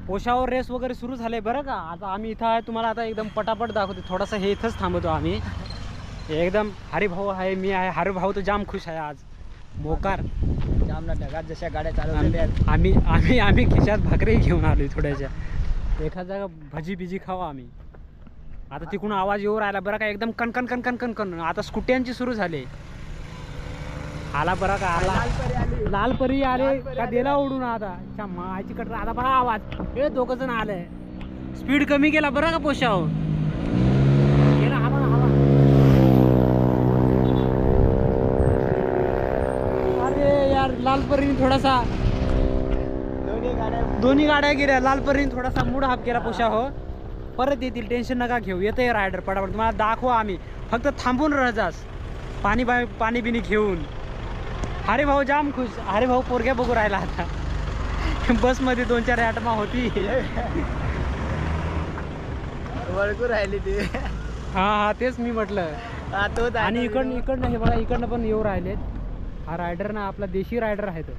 पोशावर race वगैरे सुरू झाले बरं का. आता आम्ही इथं आहे, तुम्हाला आता एकदम पटापट दाखवतो. थोडासा हे इथंच थांबतो आम्ही. एकदम हरिभाऊ आहे, मी आहे. हरिभाऊ तर जाम खुश आहे आज. मोकार जामला ढगात जशा गाड्या चालवलेल्या आहेत. आम्ही आम्ही आम्ही खिशात भाकरी घेऊन आलोय थोड्याशा. एखाद जागा भजी बिजी खावा आम्ही. आता तिकडून आवाज येऊ राहिला बरं का, एकदम कणकण कणकण कणकण. आता स्कूट्यांची सुरू झाले. आला बरं का, आला लाल परी आले का दिला उडून. आता मायची कटर आता बघा आवाज. हे दोघं जण आले. स्पीड कमी केला बरं का पोशाव. गेला हवा हवा. अरे यार लाल परीने थोडासा दोन्ही गाड्या गेल्या. लाल परीने थोडासा मूड हाफ केला पोशाव. परत येतील, टेन्शन नका घेऊ. येते रायडर पटापट. तुम्हाला दाखवा आम्ही. फक्त थांबून राहजास पाणी बिनी घेऊन. अरे भाऊ जाम खुश. अरे भाऊ पोरग्या बघू राहिला आता. बसमध्ये 2-4 आटमा होती. वळकू राहिली ती. हा तेच मी म्हटलं. आणि इकडनं हे बघा, इकडनं पण येऊ राहिलेत. हा रायडर ना आपला देशी रायडर आहे तो.